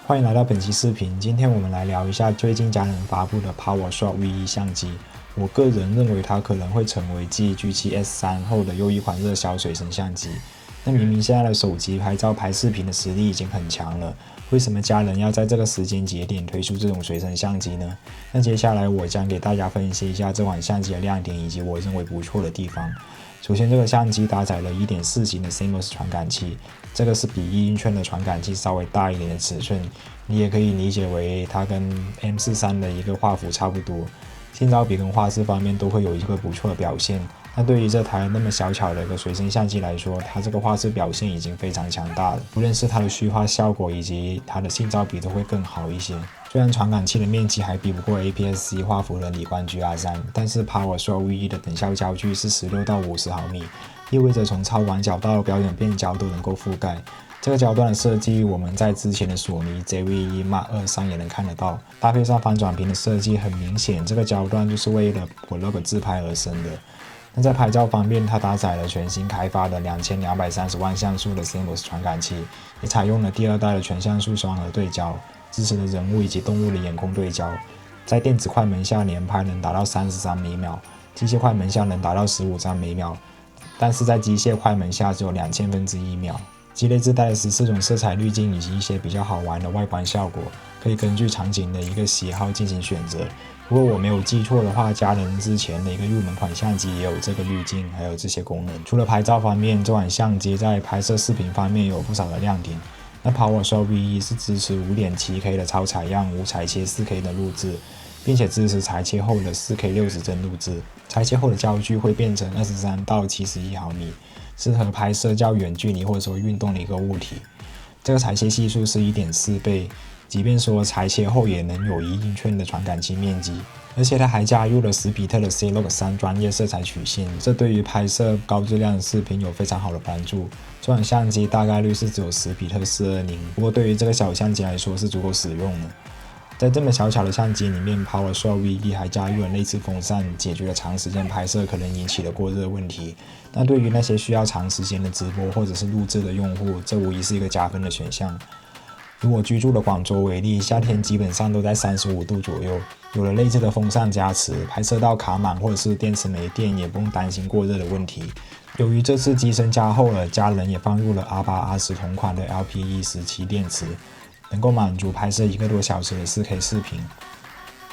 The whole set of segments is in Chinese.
欢迎来到本期视频，今天我们来聊一下最近佳能发布的 PowerShot V1 相机。我个人认为它可能会成为继 G7S3 后的又一款热销水声相机。那明明现在的手机拍照拍视频的实力已经很强了，为什么佳能要在这个时间节点推出这种水声相机呢？那接下来我将给大家分析一下这款相机的亮点以及我认为不错的地方。首先，这个相机搭载了 1.4 型的 CMOS 传感器，这个是比1英寸的传感器稍微大一点的尺寸，你也可以理解为它跟 M43 的一个画幅差不多。信噪比跟画质方面都会有一个不错的表现。那对于这台那么小巧的一个随身相机来说，它这个画质表现已经非常强大了，无论是它的虚化效果以及它的信噪比都会更好一些。虽然传感器的面积还比不过 APS-C 画幅的理观 GR3， 但是 PowerShot V1 的等效焦距是16到50毫米，意味着从超广角到标准变焦都能够覆盖。这个焦段的设计，我们在之前的索尼 ZV-E Mark II 上也能看得到，搭配上翻转屏的设计，很明显这个焦段就是为了 Vlog 自拍而生的。那在拍照方面，它搭载了全新开发的2230万像素的 CMOS 传感器，也采用了第二代的全像素双核对焦，支持了人物以及动物的眼控对焦。在电子快门下连拍能达到30张每秒，机械快门下能达到15张每秒，但是在机械快门下只有2000分之一秒。机内自带的14种色彩滤镜以及一些比较好玩的外观效果，可以根据场景的一个喜好进行选择。如果我没有记错的话，佳能之前的一个入门款相机也有这个滤镜，还有这些功能。除了拍照方面，这款相机在拍摄视频方面有不少的亮点。那 PowerShot V1 是支持 5.7K 的超采样无裁切 4K 的录制，并且支持裁切后的 4K 60帧录制，裁切后的焦距会变成23到71毫米，适合拍摄较远距离或者说运动的一个物体。这个裁切系数是 1.4 倍，即便说裁切后也能有1英寸的传感器面积，而且它还加入了10比特的 C-Log3 专业色彩曲线，这对于拍摄高质量的视频有非常好的帮助。这款相机大概率是只有10比特420，不过对于这个小相机来说是足够使用的。在这么小巧的相机里面， PowerShot V1 还加入了内置风扇，解决了长时间拍摄可能引起的过热问题。那对于那些需要长时间的直播或者是录制的用户，这无疑是一个加分的选项。以我居住的广州为例，夏天基本上都在35度左右，有了内置的风扇加持，拍摄到卡满或者是电池没电也不用担心过热的问题。由于这次机身加厚了，佳能也放入了 R8、R10 同款的 LPE17 电池，能够满足拍摄1个多小时的 4K 视频。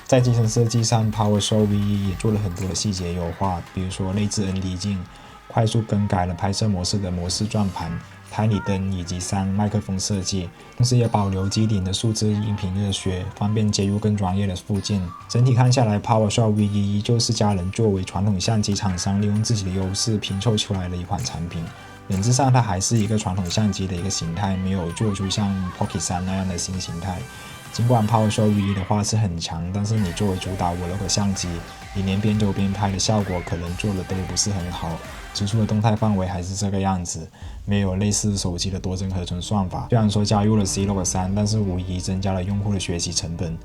在机身设计上， PowerShot V1 也做了很多的细节优化，比如说内置 ND 镜，快速更改了拍摄模式的模式转盘、台里灯以及3麦克风设计，同时也保留机顶的数字音频热靴，方便接入更专业的附件。整体看下来， PowerShot V1 依旧是佳能作为传统相机厂商利用自己的优势拼凑出来的一款产品。本质上它还是一个传统相机的一个形态，没有做出像 Pocket 3那样的新形态。尽管 PowerShot V1 的画质很强，但是你作为主打 Vlog 相机，你连边走边拍的效果可能做的都不是很好，直出的动态范围还是这个样子，没有类似手机的多帧合成算法。虽然说加入了 C-Log3， 但是无疑增加了用户的学习成本。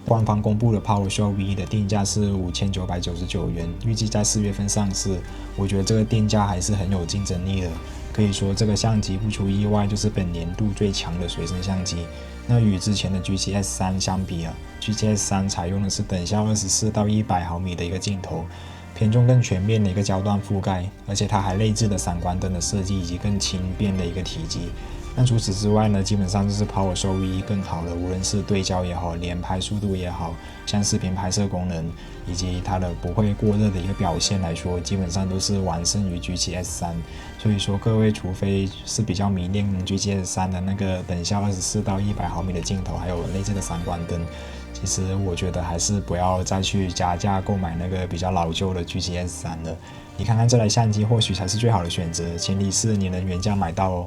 官方公布的 PowerShot V1 的定价是5999元，预计在4月份上市。我觉得这个定价还是很有竞争力的，可以说这个相机不出意外就是本年度最强的随身相机。那与之前的 G7S3 相比，G7S3 采用的是等效24到100毫米的一个镜头，偏重更全面的一个焦段覆盖，而且它还内置了闪光灯的设计以及更轻便的一个体积。那除此之外呢，基本上就是 PowerShot V1 更好了，无论是对焦也好，连拍速度也好，像视频拍摄功能以及它的不会过热的一个表现来说，基本上都是完胜于 G7S3。所以说各位除非是比较迷恋 G7S3 的那个等效24到100毫米的镜头，还有内置的闪光灯，其实我觉得还是不要再去加价购买那个比较老旧的 G7S3 了。你看看这台相机或许才是最好的选择，前提是你能原价买到哦。